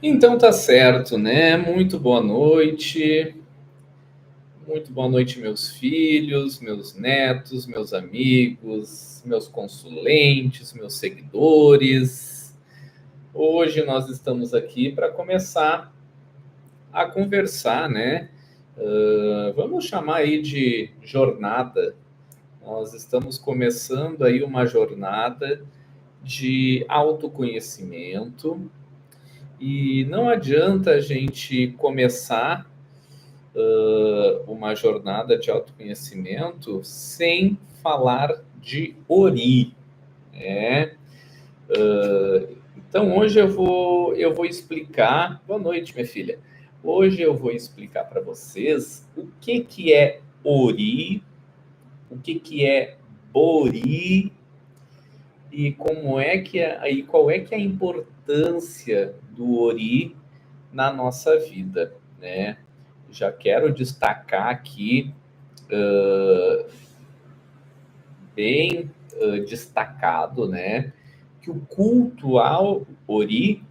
Então tá certo, né? Muito boa noite. Muito boa noite, meus filhos, meus netos, meus amigos, meus consulentes, meus seguidores. Hoje nós estamos aqui para começar a conversar, né? Vamos chamar aí de jornada. Nós estamos começando aí uma jornada de autoconhecimento e não adianta a gente começar uma jornada de autoconhecimento sem falar de Ori, né? Então hoje eu vou explicar. Boa noite, minha filha. Hoje eu vou explicar para vocês o que é Ori, o que é Bori e qual é que é a importância do Ori na nossa vida, né? Já quero destacar aqui bem destacado, né, que o culto ao Ori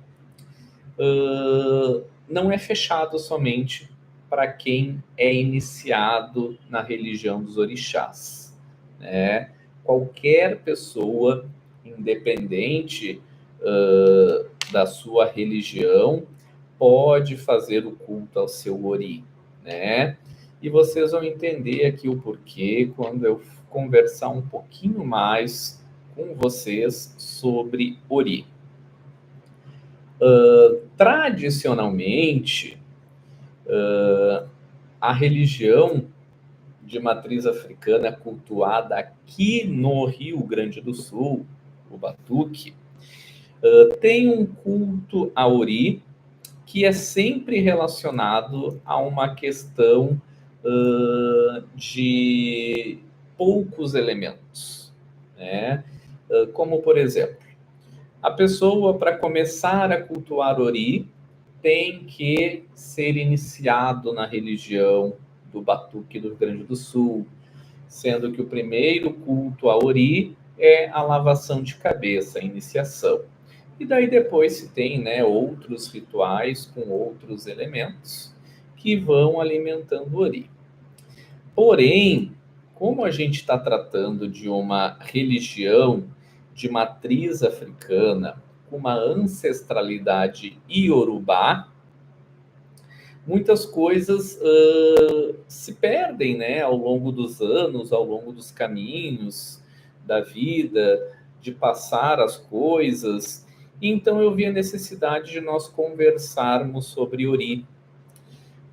não é fechado somente para quem é iniciado na religião dos orixás, né? Qualquer pessoa, independente da sua religião, pode fazer o culto ao seu Ori, né? E vocês vão entender aqui o porquê quando eu conversar um pouquinho mais com vocês sobre Ori. Tradicionalmente, a religião de matriz africana cultuada aqui no Rio Grande do Sul, o Batuque, tem um culto a Ori que é sempre relacionado a uma questão de poucos elementos, né? Como, por exemplo, a pessoa, para começar a cultuar Ori, tem que ser iniciado na religião do Batuque do Rio Grande do Sul, sendo que o primeiro culto a Ori é a lavação de cabeça, a iniciação. E daí depois se tem, né, outros rituais com outros elementos que vão alimentando o Ori. Porém, como a gente está tratando de uma religião de matriz africana, com uma ancestralidade iorubá, muitas coisas se perdem, né, ao longo dos anos, ao longo dos caminhos da vida, de passar as coisas. Então eu vi a necessidade de nós conversarmos sobre Ori,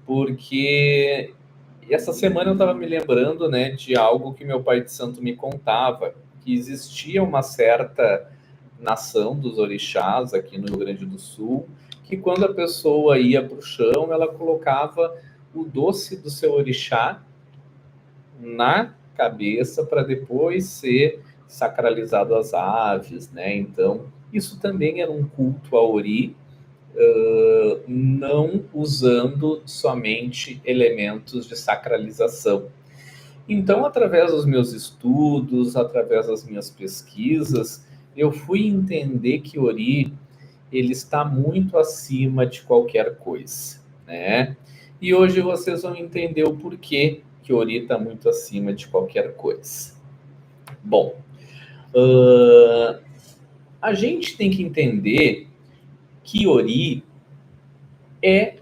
porque essa semana eu estava me lembrando, né, de algo que meu pai de santo me contava, que existia uma certa nação dos orixás aqui no Rio Grande do Sul, que quando a pessoa ia para o chão, ela colocava o doce do seu orixá na cabeça para depois ser sacralizado às aves, né? Então, isso também era um culto a Ori, não usando somente elementos de sacralização. Então, através dos meus estudos, através das minhas pesquisas, eu fui entender que Ori ele está muito acima de qualquer coisa, né? E hoje vocês vão entender o porquê que Ori está muito acima de qualquer coisa. Bom, a gente tem que entender que Ori é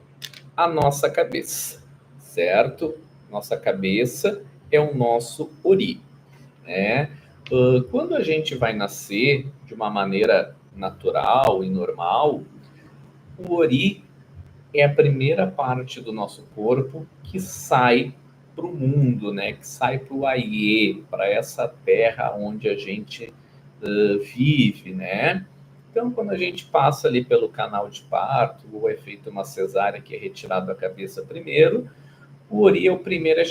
a nossa cabeça, certo? Nossa cabeça é o nosso Ori, né? Quando a gente vai nascer de uma maneira natural e normal, o Ori é a primeira parte do nosso corpo que sai para o mundo, né? Que sai para o Aie, para essa terra onde a gente vive, né? Então, quando a gente passa ali pelo canal de parto, ou é feita uma cesárea que é retirada a cabeça primeiro, o Ori é o primeiro a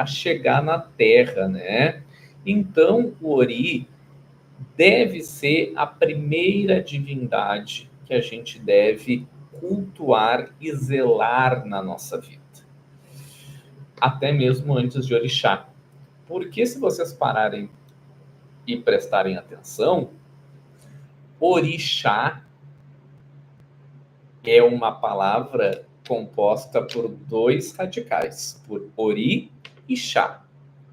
chegar na terra, né? Então, o Ori deve ser a primeira divindade que a gente deve cultuar e zelar na nossa vida, até mesmo antes de orixá. Porque se vocês pararem e prestarem atenção, orixá é uma palavra composta por 2 radicais, por ori e chá,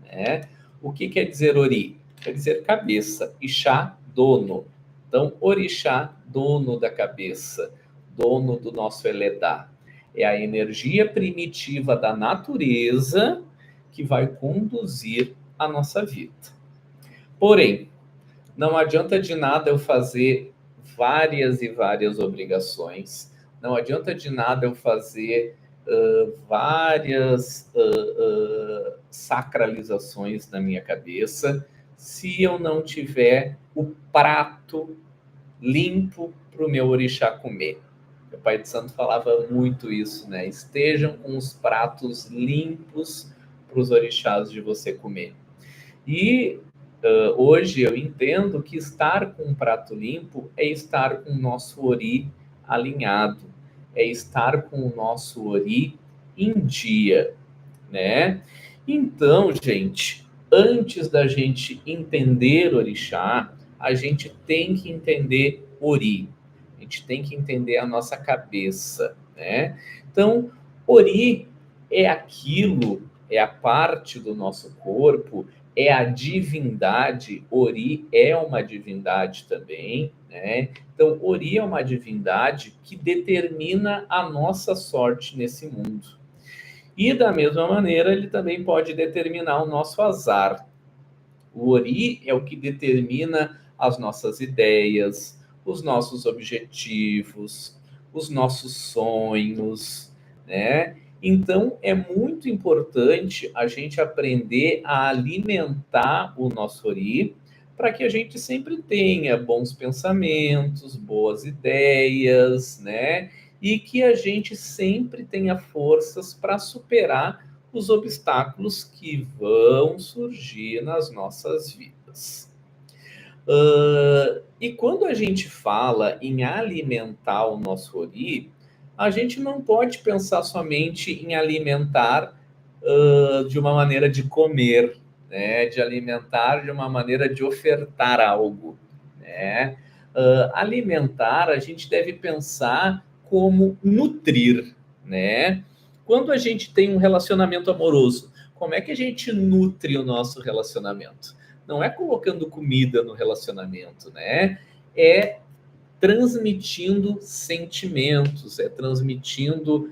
né? O que quer dizer ori? Quer dizer cabeça, e chá, dono. Então, orixá, dono da cabeça, dono do nosso Eledá. É a energia primitiva da natureza que vai conduzir a nossa vida. Porém, não adianta de nada eu fazer várias e várias obrigações, não adianta de nada eu fazer várias sacralizações na minha cabeça, se eu não tiver o prato limpo para o meu orixá comer. Meu pai de santo falava muito isso, né? Estejam com os pratos limpos para os orixás de você comer. E hoje eu entendo que estar com um prato limpo é estar com o nosso ori alinhado, é estar com o nosso ori em dia, né? Então, gente, antes da gente entender orixá, a gente tem que entender ori. A gente tem que entender a nossa cabeça, né? Então, ori é aquilo, é a parte do nosso corpo, é a divindade. Ori é uma divindade também, né? Então, ori é uma divindade que determina a nossa sorte nesse mundo. E da mesma maneira, ele também pode determinar o nosso azar. O ori é o que determina as nossas ideias, os nossos objetivos, os nossos sonhos, né? Então é muito importante a gente aprender a alimentar o nosso ori para que a gente sempre tenha bons pensamentos, boas ideias, né? E que a gente sempre tenha forças para superar os obstáculos que vão surgir nas nossas vidas. E quando a gente fala em alimentar o nosso ori, a gente não pode pensar somente em alimentar de uma maneira de comer, né? De alimentar de uma maneira de ofertar algo, né? Alimentar, a gente deve pensar como nutrir, né? Quando a gente tem um relacionamento amoroso, como é que a gente nutre o nosso relacionamento? Não é colocando comida no relacionamento, né? É transmitindo sentimentos, é transmitindo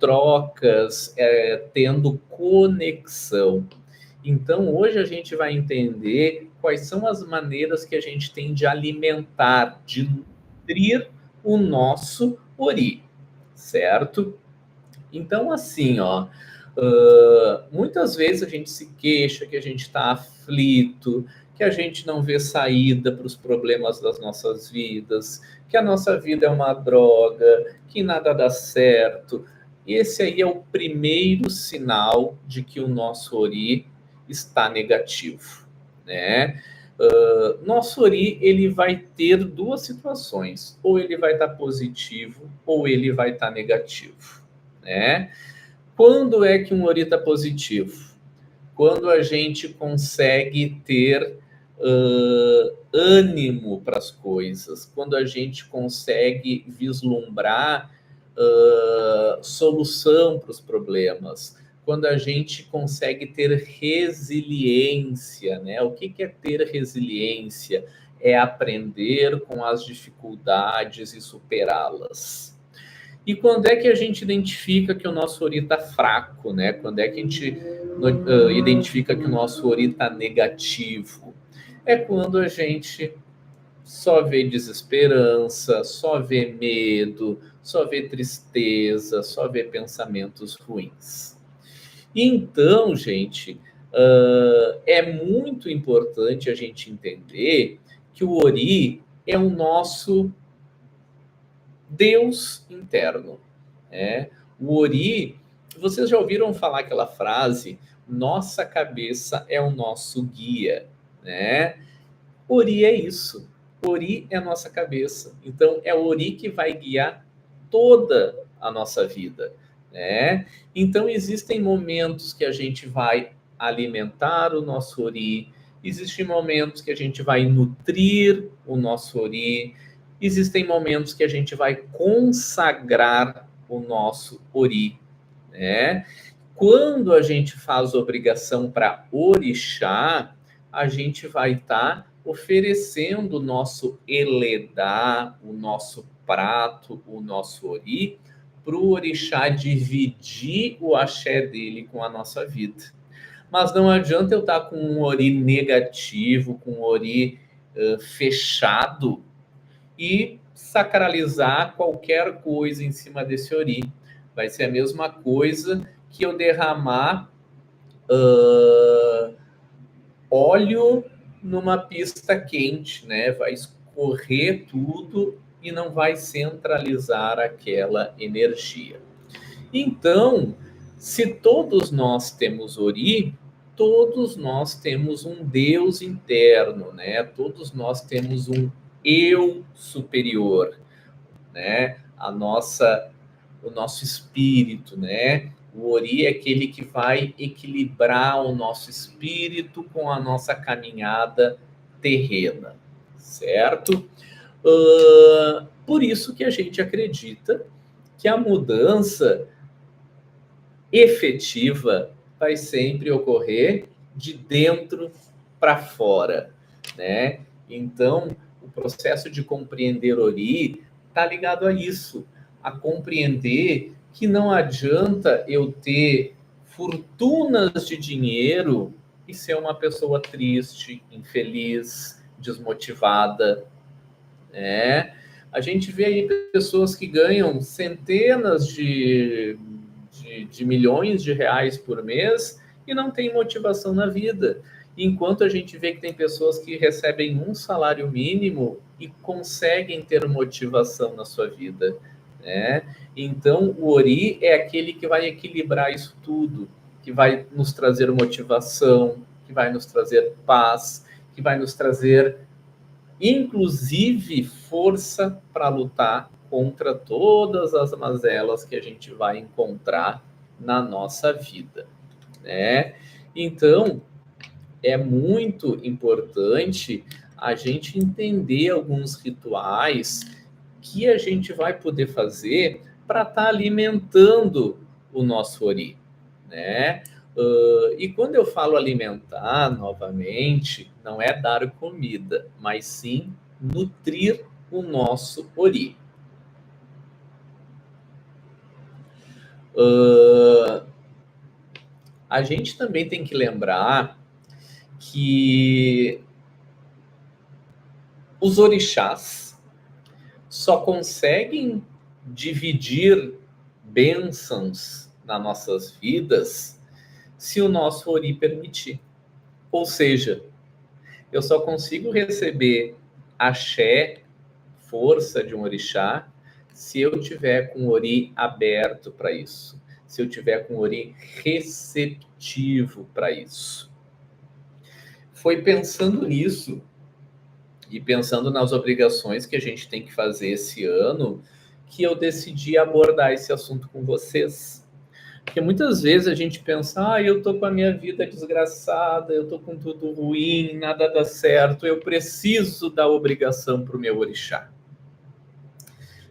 trocas, tendo conexão. Então, hoje a gente vai entender quais são as maneiras que a gente tem de alimentar, de nutrir o nosso ori, certo? Então, assim, ó, muitas vezes a gente se queixa que a gente está aflito, que a gente não vê saída para os problemas das nossas vidas, que a nossa vida é uma droga, que nada dá certo. E esse aí é o primeiro sinal de que o nosso ori está negativo, né? Nosso ori, ele vai ter duas situações, ou ele vai estar positivo, ou ele vai estar negativo, né? Quando é que um ori está positivo? Quando a gente consegue ter ânimo para as coisas, quando a gente consegue vislumbrar solução para os problemas, quando a gente consegue ter resiliência, né? O que é ter resiliência? É aprender com as dificuldades e superá-las. E quando é que a gente identifica que o nosso ori está fraco, né? Quando é que a gente identifica que o nosso ori está negativo? É quando a gente só vê desesperança, só vê medo, só vê tristeza, só vê pensamentos ruins. Então, gente, é muito importante a gente entender que o ori é o nosso Deus interno, né? O ori, vocês já ouviram falar aquela frase, nossa cabeça é o nosso guia, né? Ori é isso. Ori é a nossa cabeça. Então, é o ori que vai guiar toda a nossa vida, né? Então, existem momentos que a gente vai alimentar o nosso ori, existem momentos que a gente vai nutrir o nosso ori, existem momentos que a gente vai consagrar o nosso ori, né? Quando a gente faz obrigação para orixá, a gente vai estar oferecendo o nosso eledá, o nosso prato, o nosso ori, para o orixá dividir o axé dele com a nossa vida. Mas não adianta eu estar com um ori negativo, com um ori fechado e sacralizar qualquer coisa em cima desse ori. Vai ser a mesma coisa que eu derramar óleo numa pista quente, né? Vai escorrer tudo e não vai centralizar aquela energia. Então, se todos nós temos ori, todos nós temos um Deus interno, né? Todos nós temos um eu superior, né? O nosso espírito, né? O ori é aquele que vai equilibrar o nosso espírito com a nossa caminhada terrena, certo? Por isso que a gente acredita que a mudança efetiva vai sempre ocorrer de dentro para fora, né? Então, o processo de compreender ori está ligado a isso, a compreender que não adianta eu ter fortunas de dinheiro e ser uma pessoa triste, infeliz, desmotivada, né? A gente vê aí pessoas que ganham centenas de milhões de reais por mês e não tem motivação na vida. Enquanto a gente vê que tem pessoas que recebem um salário mínimo e conseguem ter motivação na sua vida, né? Então, o ori é aquele que vai equilibrar isso tudo, que vai nos trazer motivação, que vai nos trazer paz, que vai nos trazer, inclusive, força para lutar contra todas as mazelas que a gente vai encontrar na nossa vida, né? Então, é muito importante a gente entender alguns rituais que a gente vai poder fazer para estar alimentando o nosso ori, né? E quando eu falo alimentar, novamente, não é dar comida, mas sim nutrir o nosso ori. A gente também tem que lembrar que os orixás só conseguem dividir bênçãos nas nossas vidas se o nosso ori permitir. Ou seja, eu só consigo receber axé, força de um orixá, se eu tiver com o ori aberto para isso, se eu tiver com o ori receptivo para isso. Foi pensando nisso e pensando nas obrigações que a gente tem que fazer esse ano que eu decidi abordar esse assunto com vocês. Porque muitas vezes a gente pensa, eu tô com a minha vida desgraçada, eu tô com tudo ruim, nada dá certo, eu preciso dar obrigação para o meu orixá.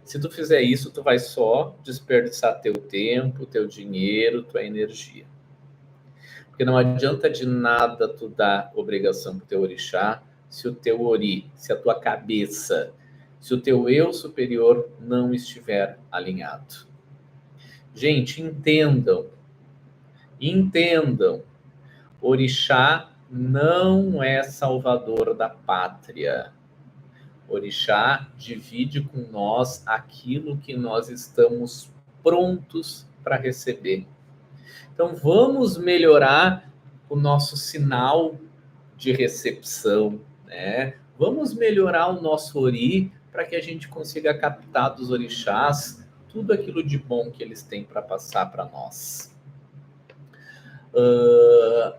Se tu fizer isso, tu vai só desperdiçar teu tempo, teu dinheiro, tua energia. Porque não adianta de nada tu dar obrigação pro teu orixá se o teu ori, se a tua cabeça, se o teu eu superior não estiver alinhado. Gente, entendam, orixá não é salvador da pátria. Orixá divide com nós aquilo que nós estamos prontos para receber. Então, vamos melhorar o nosso sinal de recepção, né? Vamos melhorar o nosso ori para que a gente consiga captar dos orixás tudo aquilo de bom que eles têm para passar para nós.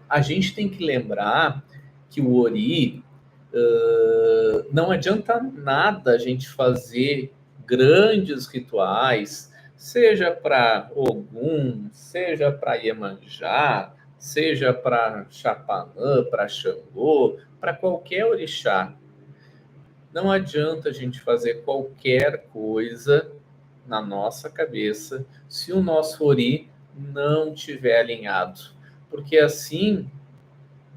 A gente tem que lembrar que o ori não adianta nada a gente fazer grandes rituais, seja para Ogum, seja para Iemanjá, seja para Xapanã, para Xangô, para qualquer orixá. Não adianta a gente fazer qualquer coisa na nossa cabeça se o nosso ori não estiver alinhado. Porque assim,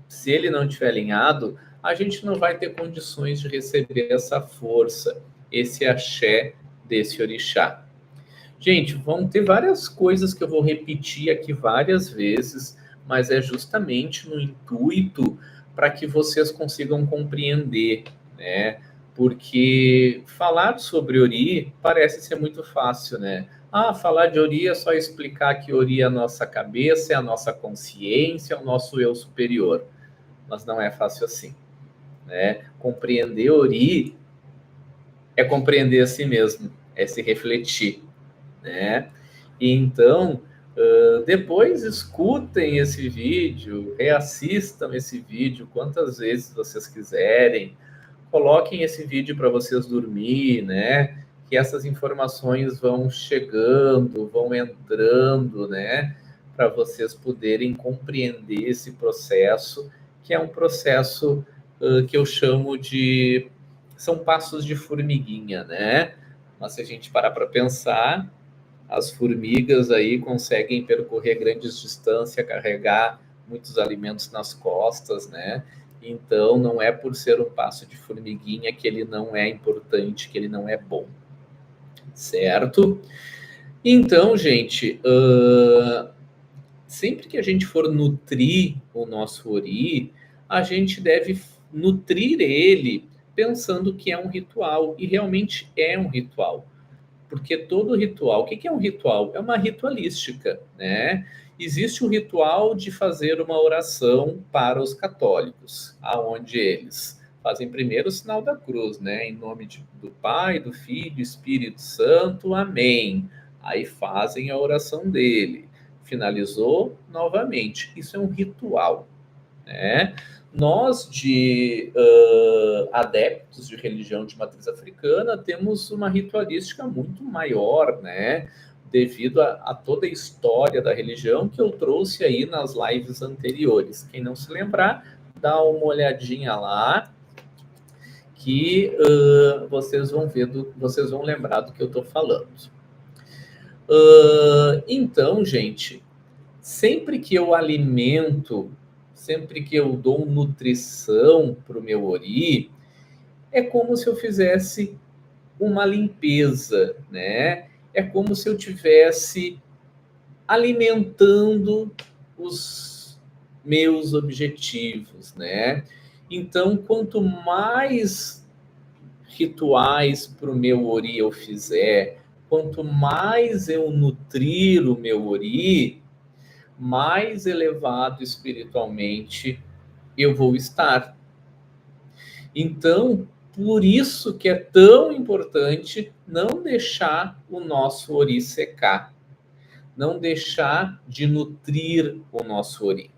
se ele não estiver alinhado, a gente não vai ter condições de receber essa força, esse axé desse orixá. Gente, vão ter várias coisas que eu vou repetir aqui várias vezes, mas é justamente no intuito para que vocês consigam compreender, né? Porque falar sobre Ori parece ser muito fácil, né? Ah, falar de Ori é só explicar que Ori é a nossa cabeça, é a nossa consciência, é o nosso eu superior. Mas não é fácil assim, né? Compreender Ori é compreender a si mesmo, é se refletir, né? E então, depois escutem esse vídeo, reassistam esse vídeo quantas vezes vocês quiserem, coloquem esse vídeo para vocês dormir, né? Que essas informações vão chegando, vão entrando, né? Para vocês poderem compreender esse processo, que é um processo que eu chamo de... São passos de formiguinha, né? Mas se a gente parar para pensar, as formigas aí conseguem percorrer grandes distâncias, carregar muitos alimentos nas costas, né? Então, não é por ser um passo de formiguinha que ele não é importante, que ele não é bom, certo? Então, gente, sempre que a gente for nutrir o nosso ori, a gente deve nutrir ele pensando que é um ritual, e realmente é um ritual. Porque todo ritual, o que é um ritual? É uma ritualística, né? Existe um ritual de fazer uma oração para os católicos, aonde eles fazem primeiro o sinal da cruz, né? Em nome do Pai, do Filho, Espírito Santo, amém. Aí fazem a oração dele. Finalizou novamente. Isso é um ritual, né? Nós, de adeptos de religião de matriz africana, temos uma ritualística muito maior, né? Devido a toda a história da religião que eu trouxe aí nas lives anteriores. Quem não se lembrar, dá uma olhadinha lá, que vocês vão ver, vocês vão lembrar do que eu estou falando. Então, gente, sempre que eu alimento, sempre que eu dou nutrição para o meu ori, é como se eu fizesse uma limpeza, né? É como se eu tivesse alimentando os meus objetivos, né? Então, quanto mais rituais para o meu ori eu fizer, quanto mais eu nutrir o meu ori, mais elevado espiritualmente eu vou estar. Então, por isso que é tão importante não deixar o nosso ori secar, não deixar de nutrir o nosso ori.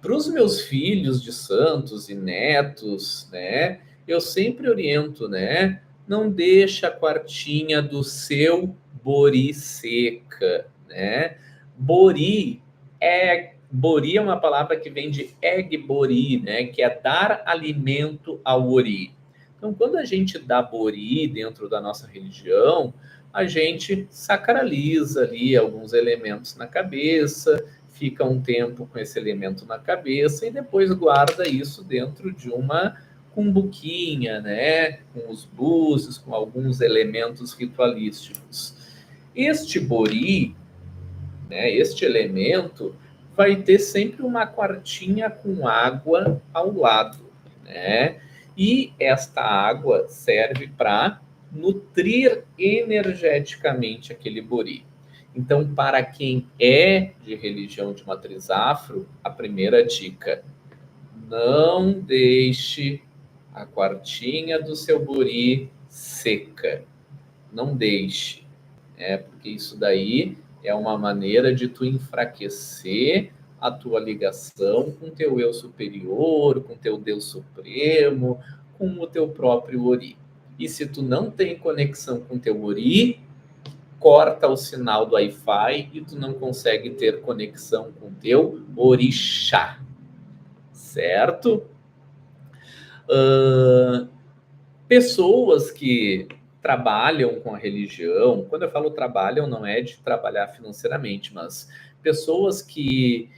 Para os meus filhos de santos e netos, né, eu sempre oriento, né, não deixa a quartinha do seu bori seca, né? Bori é uma palavra que vem de egg-bori, né, que é dar alimento ao ori. Então, quando a gente dá bori dentro da nossa religião, a gente sacraliza ali alguns elementos na cabeça, fica um tempo com esse elemento na cabeça e depois guarda isso dentro de uma cumbuquinha, né, com os búzios, com alguns elementos ritualísticos. Este bori, né, este elemento, vai ter sempre uma quartinha com água ao lado, né? E esta água serve para nutrir energeticamente aquele bori. Então, para quem é de religião de matriz afro, a primeira dica: não deixe a quartinha do seu bori seca. Não deixe, porque isso daí é uma maneira de tu enfraquecer a tua ligação com teu eu superior, com teu Deus Supremo, com o teu próprio ori. E se tu não tem conexão com teu ori, corta o sinal do Wi-Fi e tu não consegue ter conexão com teu orixá, certo? Pessoas que trabalham com a religião, quando eu falo trabalham, não é de trabalhar financeiramente, mas pessoas que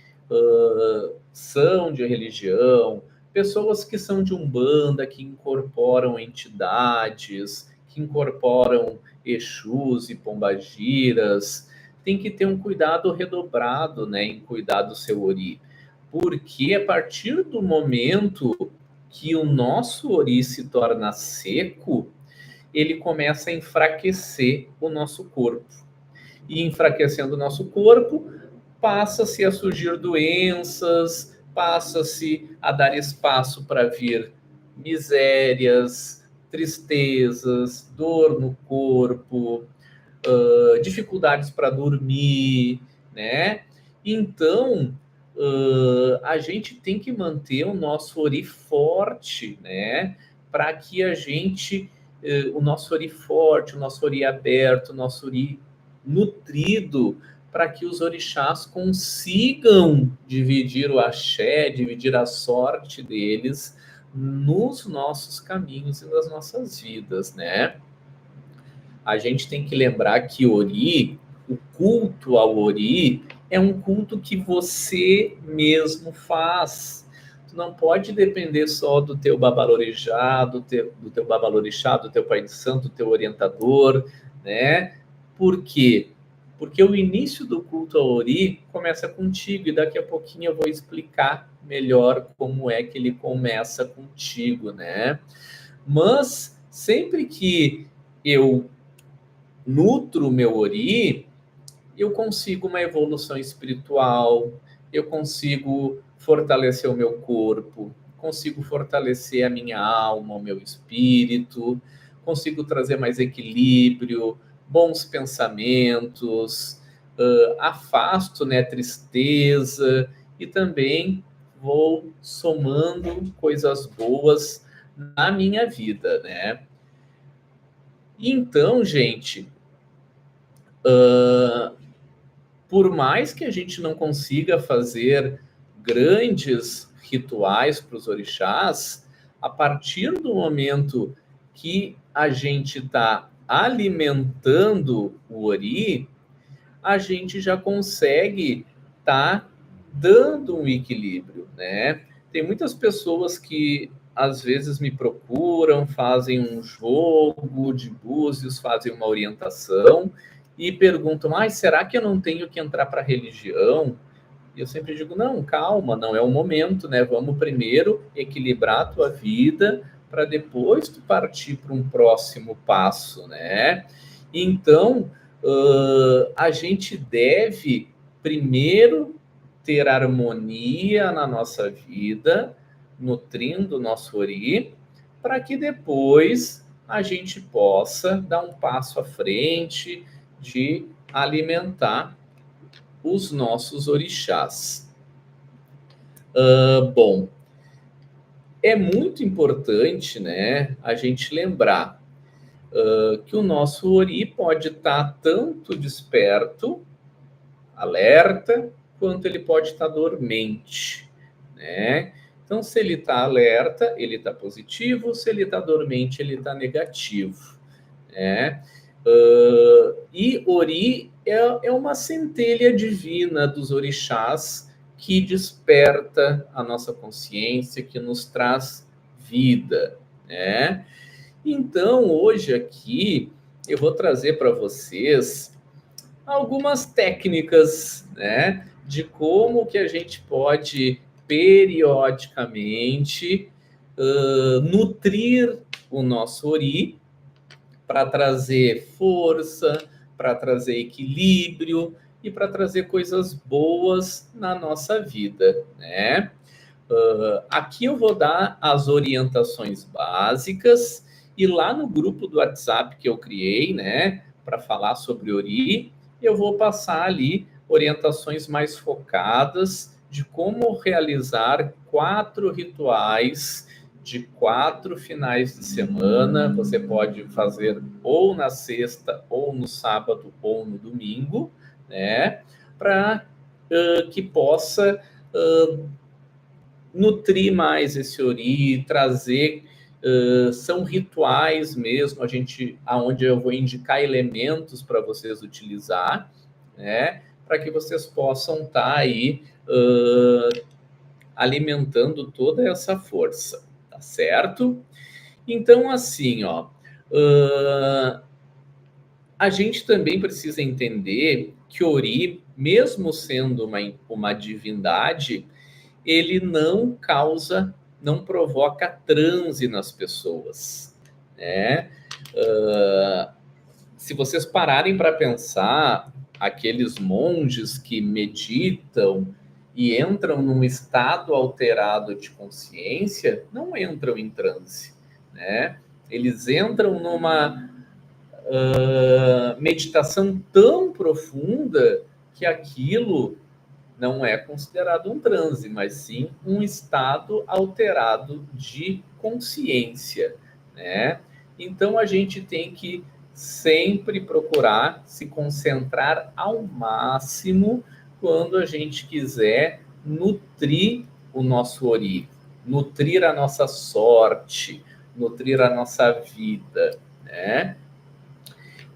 são de religião, pessoas que são de umbanda, que incorporam entidades, que incorporam exus e pombagiras, tem que ter um cuidado redobrado, né, em cuidar do seu ori, porque a partir do momento que o nosso ori se torna seco, ele começa a enfraquecer o nosso corpo. E enfraquecendo o nosso corpo, passa-se a surgir doenças, passa-se a dar espaço para vir misérias, tristezas, dor no corpo, dificuldades para dormir, né? Então, a gente tem que manter o nosso ori forte, né? Para que a gente, o nosso ori forte, o nosso ori aberto, o nosso ori nutrido, para que os orixás consigam dividir o axé, dividir a sorte deles nos nossos caminhos e nas nossas vidas, né? A gente tem que lembrar que ori, o culto ao ori, é um culto que você mesmo faz. Tu não pode depender só do teu babalorixá, do teu babalorixá, do teu pai de santo, do teu orientador, né? Por quê? Porque o início do culto ao ori começa contigo, e daqui a pouquinho eu vou explicar melhor como é que ele começa contigo, né? Mas sempre que eu nutro o meu ori, eu consigo uma evolução espiritual, eu consigo fortalecer o meu corpo, consigo fortalecer a minha alma, o meu espírito, consigo trazer mais equilíbrio, bons pensamentos, afasto, né, tristeza, e também vou somando coisas boas na minha vida, né? Então, gente, por mais que a gente não consiga fazer grandes rituais para os orixás, a partir do momento que a gente está alimentando o ori, a gente já consegue estar dando um equilíbrio, né? Tem muitas pessoas que às vezes me procuram, fazem um jogo de búzios, fazem uma orientação e perguntam: mas será que eu não tenho que entrar para a religião? E eu sempre digo: não, calma, não é o momento, né? Vamos primeiro equilibrar a tua vida para depois tu partir para um próximo passo, né? Então, a gente deve primeiro ter harmonia na nossa vida, nutrindo o nosso ori, para que depois a gente possa dar um passo à frente de alimentar os nossos orixás. Bom, é muito importante, né, a gente lembrar que o nosso ori pode estar tanto desperto, alerta, quanto ele pode estar dormente, né? Então, se ele está alerta, ele está positivo; se ele está dormente, ele está negativo, né? E ori é uma centelha divina dos orixás que desperta a nossa consciência, que nos traz vida, né? Então, hoje aqui, eu vou trazer para vocês algumas técnicas, né, de como que a gente pode periodicamente nutrir o nosso ori para trazer força, para trazer equilíbrio e para trazer coisas boas na nossa vida, né? Aqui eu vou dar as orientações básicas, e lá no grupo do WhatsApp que eu criei, né, para falar sobre ori, eu vou passar ali orientações mais focadas de como realizar 4 rituais de 4 finais de semana. Você pode fazer ou na sexta, ou no sábado, ou no domingo, né, para que possa nutrir mais esse ori, trazer, são rituais mesmo, aonde eu vou indicar elementos para vocês utilizar, né, para que vocês possam estar aí alimentando toda essa força, tá certo? Então, assim, ó, a gente também precisa entender que Ori, mesmo sendo uma divindade, ele não provoca transe nas pessoas, né? Se vocês pararem para pensar, aqueles monges que meditam e entram num estado alterado de consciência, não entram em transe, né? Eles entram numa meditação tão profunda que aquilo não é considerado um transe, mas sim um estado alterado de consciência, né? Então a gente tem que sempre procurar se concentrar ao máximo quando a gente quiser nutrir o nosso ori, nutrir a nossa sorte, nutrir a nossa vida, né?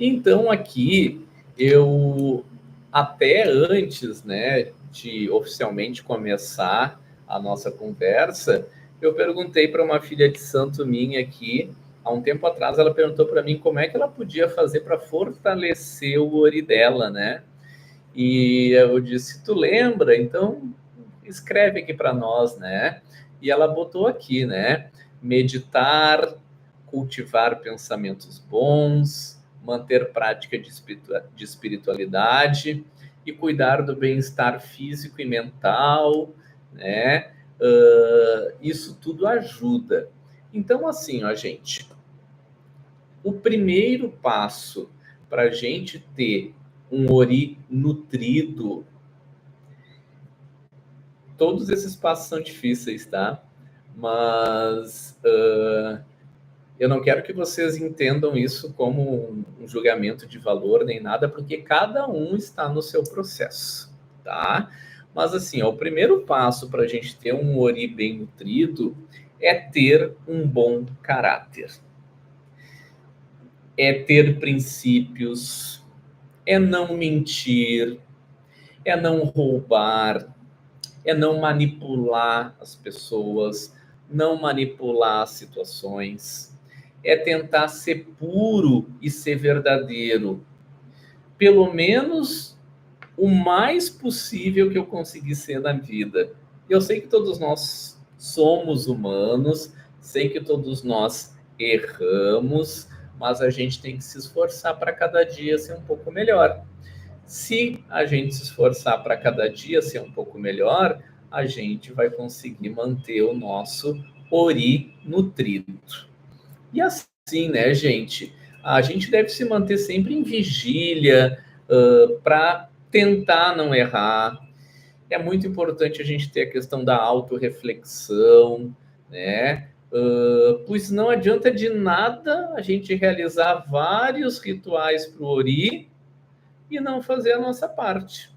Então aqui eu até antes, né, de oficialmente começar a nossa conversa, eu perguntei para uma filha de santo minha aqui, há um tempo atrás, ela perguntou para mim como é que ela podia fazer para fortalecer o ori dela, né? E eu disse, tu lembra? Então escreve aqui para nós, né? E ela botou aqui, né? Meditar, cultivar pensamentos bons, manter prática de espiritualidade e cuidar do bem-estar físico e mental, né? Isso tudo ajuda. Então, assim, ó, gente, o primeiro passo para a gente ter um ori nutrido, todos esses passos são difíceis, tá? Mas eu não quero que vocês entendam isso como um julgamento de valor nem nada, porque cada um está no seu processo, tá? Mas assim, ó, o primeiro passo para a gente ter um ori bem nutrido é ter um bom caráter, é ter princípios, é não mentir, é não roubar, é não manipular as pessoas, não manipular as situações, é tentar ser puro e ser verdadeiro, pelo menos o mais possível que eu conseguir ser na vida. Eu sei que todos nós somos humanos, sei que todos nós erramos, mas a gente tem que se esforçar para cada dia ser um pouco melhor. Se a gente se esforçar para cada dia ser um pouco melhor, a gente vai conseguir manter o nosso ori nutrido. E assim, né, gente? A gente deve se manter sempre em vigília, para tentar não errar. É muito importante a gente ter a questão da autorreflexão, né? Pois não adianta de nada a gente realizar vários rituais para o Ori e não fazer a nossa parte.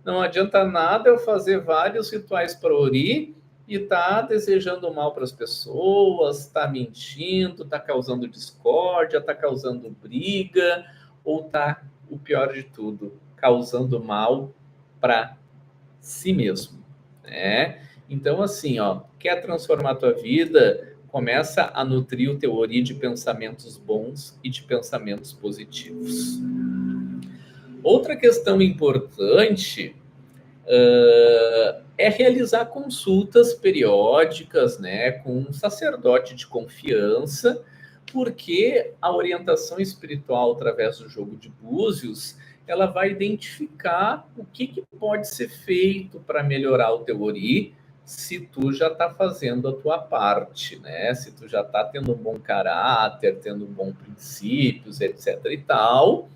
Não adianta nada eu fazer vários rituais para Ori e tá desejando mal para as pessoas, tá mentindo, tá causando discórdia, tá causando briga, ou tá, o pior de tudo, causando mal para si mesmo, né? Então, assim, ó, quer transformar a tua vida, começa a nutrir o teu ori de pensamentos bons e de pensamentos positivos. Outra questão importante é realizar consultas periódicas, né, com um sacerdote de confiança, porque a orientação espiritual através do jogo de búzios, ela vai identificar o que pode ser feito para melhorar o teu ori, se tu já está fazendo a tua parte, né? Se tu já está tendo um bom caráter, tendo bons princípios, etc. e tal.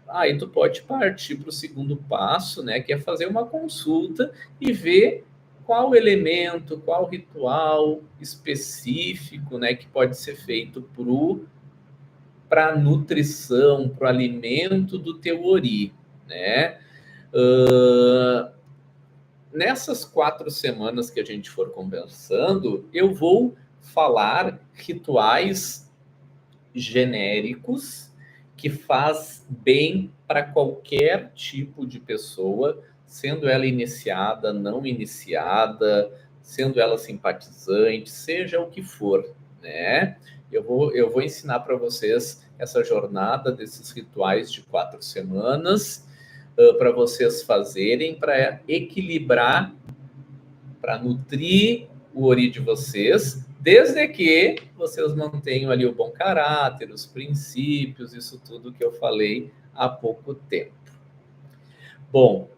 Aí tu pode partir para o segundo passo, né, que é fazer uma consulta e ver qual elemento, qual ritual específico, né, que pode ser feito para a nutrição, para o alimento do teu ori, né? nessas 4 semanas que a gente for conversando, eu vou falar rituais genéricos que faz bem para qualquer tipo de pessoa, sendo ela iniciada, não iniciada, sendo ela simpatizante, seja o que for, né? Eu vou ensinar para vocês essa jornada desses rituais de 4 semanas, para vocês fazerem, para equilibrar, para nutrir o ori de vocês, desde que vocês mantenham ali o bom caráter, os princípios, isso tudo que eu falei há pouco tempo. Bom,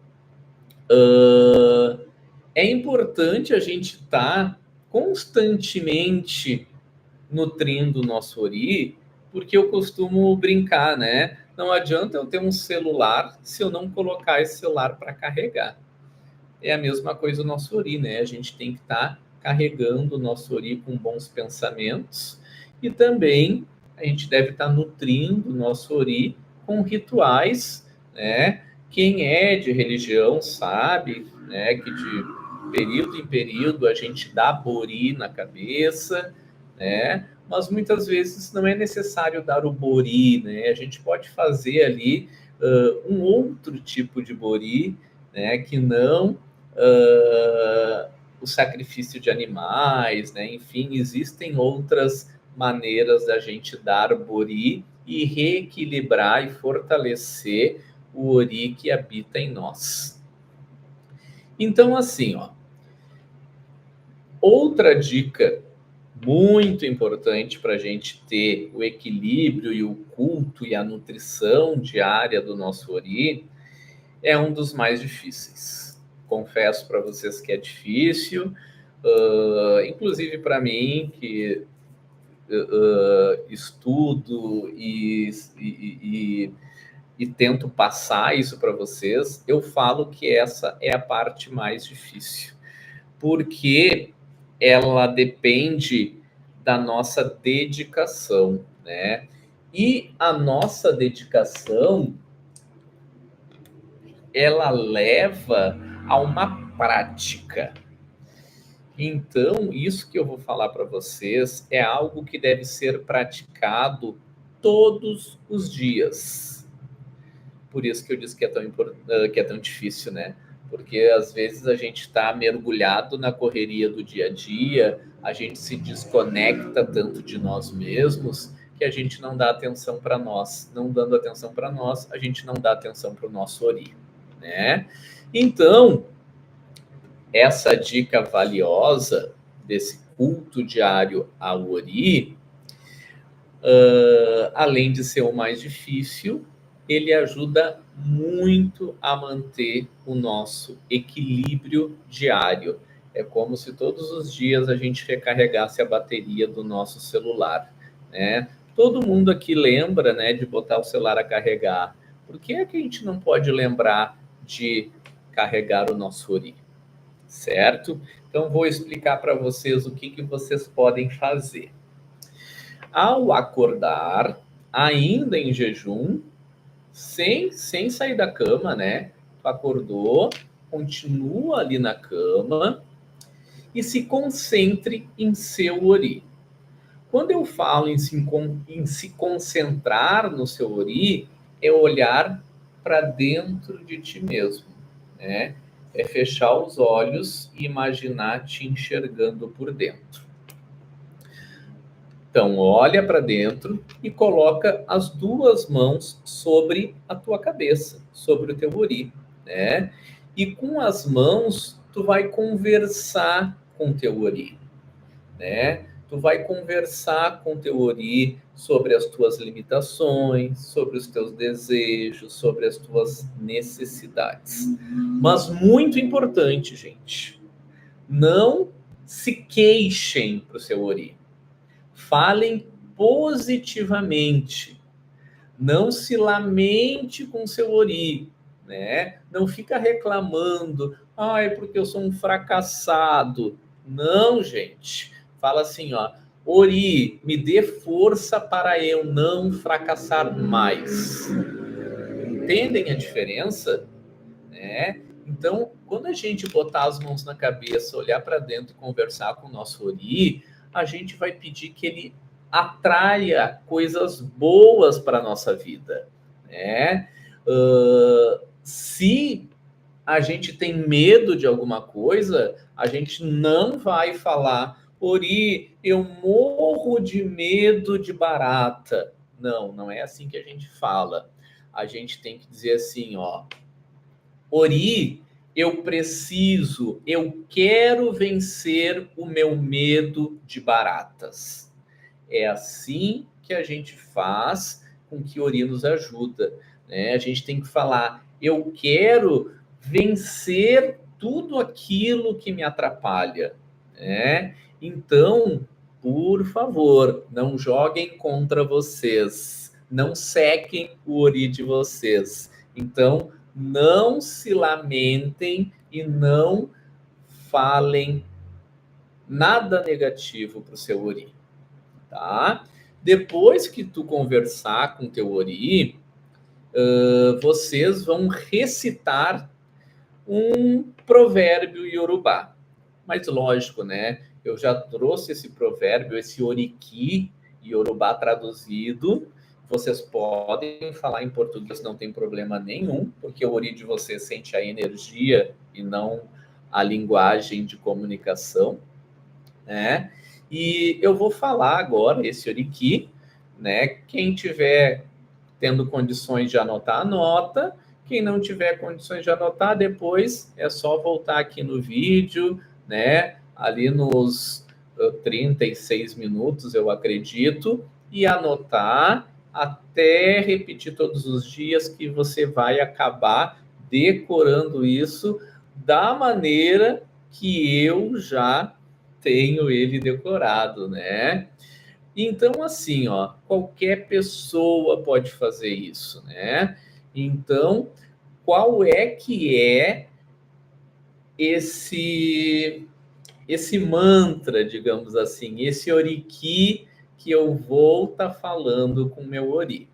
é importante a gente estar constantemente nutrindo o nosso ori, porque eu costumo brincar, né? Não adianta eu ter um celular se eu não colocar esse celular para carregar. É a mesma coisa o nosso ori, né? A gente tem que estar carregando o nosso ori com bons pensamentos e também a gente deve estar nutrindo o nosso ori com rituais, né? Quem é de religião sabe, né, que de período em período a gente dá bori na cabeça, né? Mas muitas vezes não é necessário dar o bori, né? A gente pode fazer ali um outro tipo de bori, né, que não o sacrifício de animais, né? Enfim, existem outras maneiras da gente dar bori e reequilibrar e fortalecer o ori que habita em nós. Então, assim, ó, outra dica muito importante para a gente ter o equilíbrio e o culto e a nutrição diária do nosso ori é um dos mais difíceis. Confesso para vocês que é difícil, inclusive para mim, que estudo e tento passar isso para vocês, eu falo que essa é a parte mais difícil, porque ela depende da nossa dedicação, né? E a nossa dedicação, ela leva a uma prática. Então, isso que eu vou falar para vocês é algo que deve ser praticado todos os dias. Por isso que eu disse que é tão difícil, né? Porque às vezes a gente está mergulhado na correria do dia a dia, a gente se desconecta tanto de nós mesmos que a gente não dá atenção para nós. Não dando atenção para nós, a gente não dá atenção para o nosso ori, né? Então, essa dica valiosa desse culto diário ao ori, além de ser o mais difícil, ele ajuda muito a manter o nosso equilíbrio diário. É como se todos os dias a gente recarregasse a bateria do nosso celular, né? Todo mundo aqui lembra, né, de botar o celular a carregar. Por que é que a gente não pode lembrar de carregar o nosso ori? Certo? Então, vou explicar para vocês o que vocês podem fazer. Ao acordar, ainda em jejum, sem sair da cama, né? Tu acordou, continua ali na cama e se concentre em seu ori. Quando eu falo em se concentrar no seu ori, é olhar para dentro de ti mesmo, né? É fechar os olhos e imaginar te enxergando por dentro. Então, olha para dentro e coloca as 2 mãos sobre a tua cabeça, sobre o teu ori, né? E com as mãos, tu vai conversar com o teu ori, né? Tu vai conversar com o teu ori sobre as tuas limitações, sobre os teus desejos, sobre as tuas necessidades. Mas muito importante, gente, não se queixem para o seu ori. Falem positivamente. Não se lamente com o seu ori, né? Não fica reclamando, ai, porque eu sou um fracassado. Não, gente. Fala assim, ó, ori, me dê força para eu não fracassar mais. Entendem a diferença? Né? Então, quando a gente botar as mãos na cabeça, olhar para dentro e conversar com o nosso Ori, a gente vai pedir que ele atraia coisas boas para a nossa vida, né? Se a gente tem medo de alguma coisa, a gente não vai falar, Ori, eu morro de medo de barata. Não, não é assim que a gente fala. A gente tem que dizer assim, ó, Ori, eu quero vencer o meu medo de baratas. É assim que a gente faz com que Ori nos ajuda, né? A gente tem que falar, eu quero vencer tudo aquilo que me atrapalha, né? Então, por favor, não joguem contra vocês, não sequem o Ori de vocês. Então, não se lamentem e não falem nada negativo para o seu Ori, tá? Depois que tu conversar com teu Ori, vocês vão recitar um provérbio iorubá. Mas lógico, né? Eu já trouxe esse provérbio, esse oriki iorubá traduzido. Vocês podem falar em português, não tem problema nenhum, porque o Ori de vocês sente a energia e não a linguagem de comunicação, né? E eu vou falar agora esse oriki, né? Quem tiver tendo condições de anotar, anota. Quem não tiver condições de anotar, depois é só voltar aqui no vídeo, né? Ali nos 36 minutos, eu acredito, e anotar até repetir todos os dias que você vai acabar decorando isso da maneira que eu já tenho ele decorado, né? Então, assim, ó, qualquer pessoa pode fazer isso, né? Então, qual é que é esse mantra, digamos assim, esse oriki que eu vou estar falando com o meu ori?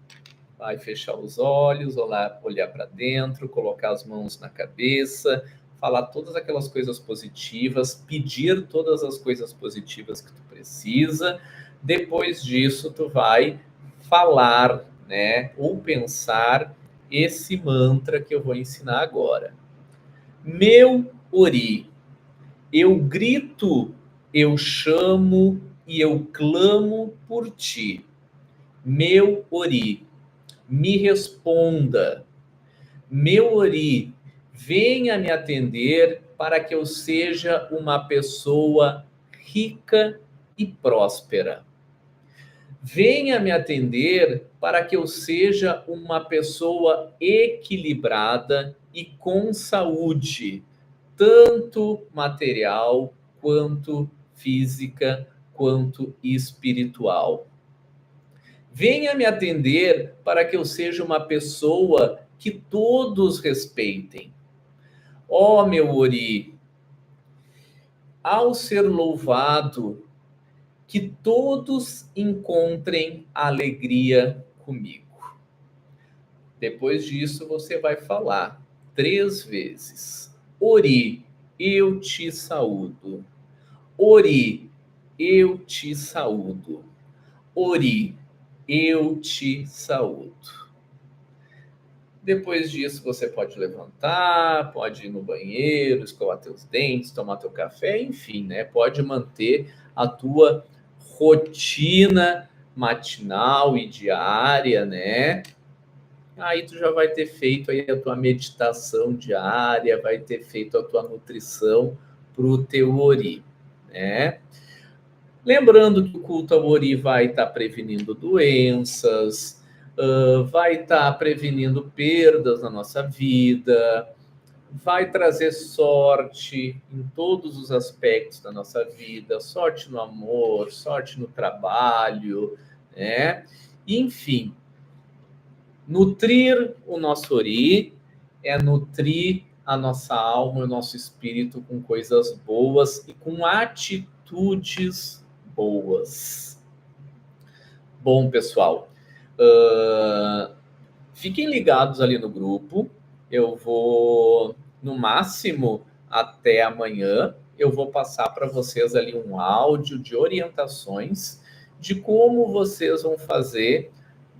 Vai fechar os olhos, olhar para dentro, colocar as mãos na cabeça, falar todas aquelas coisas positivas, pedir todas as coisas positivas que tu precisa. Depois disso, tu vai falar, né, ou pensar esse mantra que eu vou ensinar agora. Meu Ori, eu grito, eu chamo e eu clamo por ti. Meu Ori, me responda. Meu Ori, venha me atender para que eu seja uma pessoa rica e próspera. Venha me atender para que eu seja uma pessoa equilibrada e com saúde, tanto material quanto física, quanto espiritual. Venha me atender para que eu seja uma pessoa que todos respeitem. Ó meu Ori, ao ser louvado, que todos encontrem alegria comigo. Depois disso, você vai falar 3 vezes. Ori, eu te saúdo. Ori, eu te saúdo. Ori, eu te saúdo. Depois disso, você pode levantar, pode ir no banheiro, escovar teus dentes, tomar teu café, enfim, né? Pode manter a tua rotina matinal e diária, né? Aí tu já vai ter feito aí a tua meditação diária, vai ter feito a tua nutrição para o teu Ori, né? Lembrando que o culto ao Ori vai estar prevenindo doenças, vai estar prevenindo perdas na nossa vida, vai trazer sorte em todos os aspectos da nossa vida, sorte no amor, sorte no trabalho, né? Enfim, nutrir o nosso Ori é nutrir a nossa alma, o nosso espírito com coisas boas e com atitudes boas. Bom, pessoal, fiquem ligados ali no grupo. Eu vou no máximo até amanhã, eu vou passar para vocês ali um áudio de orientações de como vocês vão fazer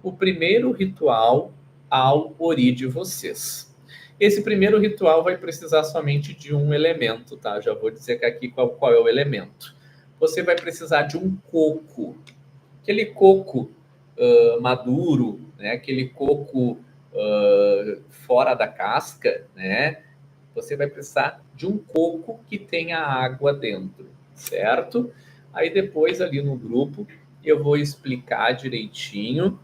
o primeiro ritual ao ori de vocês. Esse primeiro ritual vai precisar somente de um elemento, tá? Já vou dizer aqui qual é o elemento. Você vai precisar de um coco, aquele coco maduro, né? Aquele coco fora da casca, né? Você vai precisar de um coco que tenha água dentro, certo? Aí depois ali no grupo eu vou explicar direitinho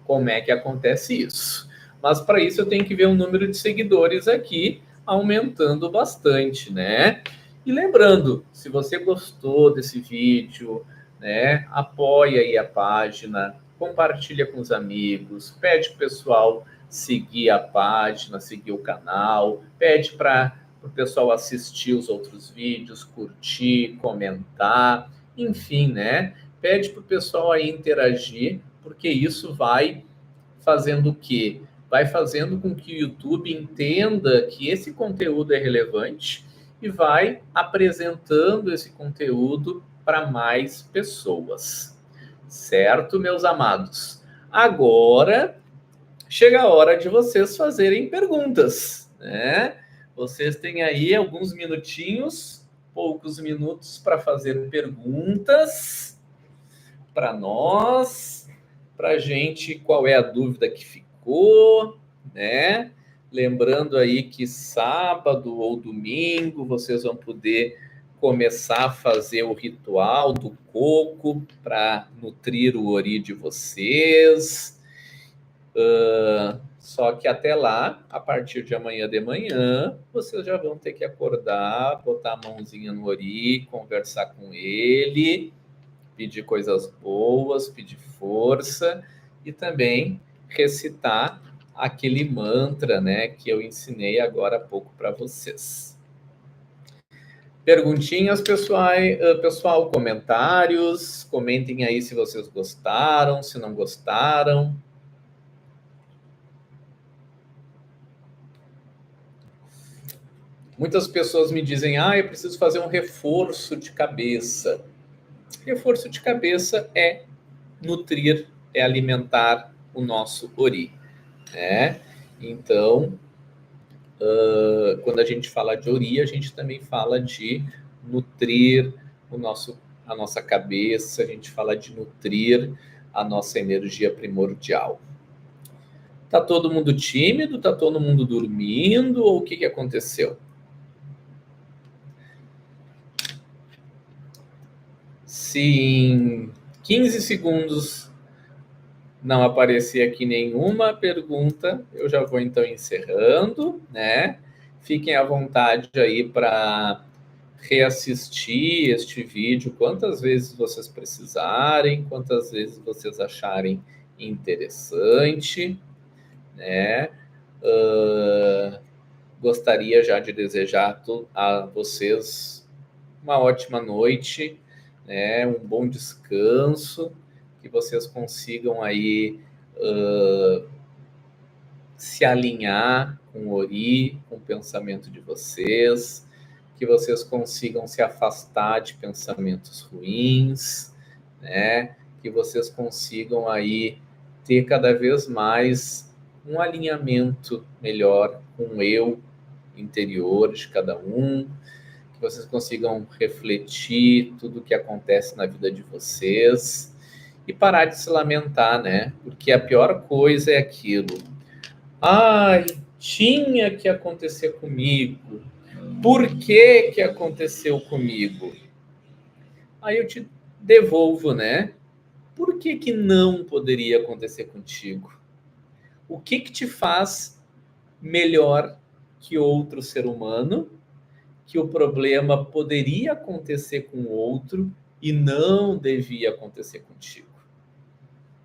como é que acontece isso. Mas para isso eu tenho que ver o número de seguidores aqui aumentando bastante, né? E lembrando, se você gostou desse vídeo, né, apoia aí a página, compartilha com os amigos, pede pro pessoal seguir a página, seguir o canal, pede para o pessoal assistir os outros vídeos, curtir, comentar, enfim, né? Pede para o pessoal aí interagir, porque isso vai fazendo o quê? Vai fazendo com que o YouTube entenda que esse conteúdo é relevante e vai apresentando esse conteúdo para mais pessoas. Certo, meus amados? Agora chega a hora de vocês fazerem perguntas, né? Vocês têm aí alguns minutinhos, poucos minutos para fazer perguntas para nós, para gente qual é a dúvida que ficou, né? Lembrando aí que sábado ou domingo vocês vão poder começar a fazer o ritual do coco para nutrir o ori de vocês. Só que até lá, a partir de amanhã de manhã, vocês já vão ter que acordar, botar a mãozinha no ori, conversar com ele, pedir coisas boas, pedir força e também recitar aquele mantra, né, que eu ensinei agora há pouco para vocês. Perguntinhas, pessoal, comentários, comentem aí se vocês gostaram, se não gostaram. Muitas pessoas me dizem, eu preciso fazer um reforço de cabeça. Reforço de cabeça é nutrir, é alimentar o nosso ori, né? Então, quando a gente fala de ori, a gente também fala de nutrir a nossa cabeça, a gente fala de nutrir a nossa energia primordial. Tá todo mundo tímido? Tá todo mundo dormindo? Ou o que aconteceu? Se em 15 segundos não aparecer aqui nenhuma pergunta, eu já vou então encerrando, né? Fiquem à vontade aí para reassistir este vídeo quantas vezes vocês precisarem, quantas vezes vocês acharem interessante, né? Gostaria já de desejar a vocês uma ótima noite, né? Um bom descanso, que vocês consigam aí se alinhar com o ori, com o pensamento de vocês, que vocês consigam se afastar de pensamentos ruins, né? Que vocês consigam aí ter cada vez mais um alinhamento melhor com o eu interior de cada um, que vocês consigam refletir tudo o que acontece na vida de vocês e parar de se lamentar, né? Porque a pior coisa é aquilo. Tinha que acontecer comigo. Por que que aconteceu comigo? Aí eu te devolvo, né? Por que que não poderia acontecer contigo? O que que te faz melhor que outro ser humano, que o problema poderia acontecer com outro e não devia acontecer contigo?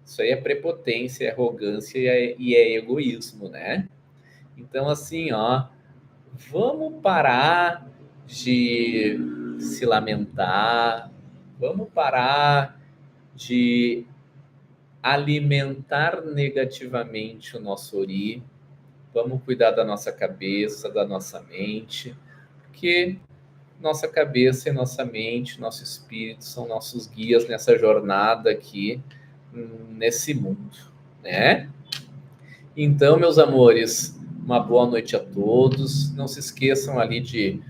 Isso aí é prepotência, é arrogância e é egoísmo, né? Então, assim, vamos parar de se lamentar, vamos parar de alimentar negativamente o nosso ori, Vamos cuidar da nossa cabeça, da nossa mente, porque nossa cabeça e nossa mente, nosso espírito são nossos guias nessa jornada aqui, nesse mundo, né? Então, meus amores, uma boa noite a todos. Não se esqueçam ali de,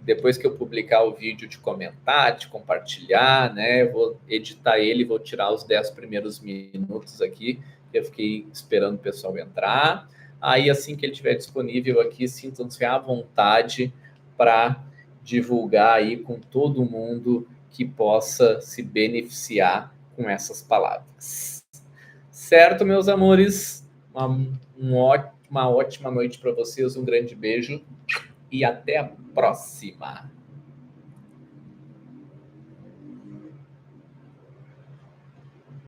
depois que eu publicar o vídeo, de comentar, de compartilhar, né? Eu vou editar ele, vou tirar os 10 primeiros minutos aqui, que eu fiquei esperando o pessoal entrar. Aí, assim que ele estiver disponível aqui, sintam-se à vontade para divulgar aí com todo mundo que possa se beneficiar com essas palavras. Certo, meus amores? Uma ótima noite para vocês, um grande beijo e até a próxima.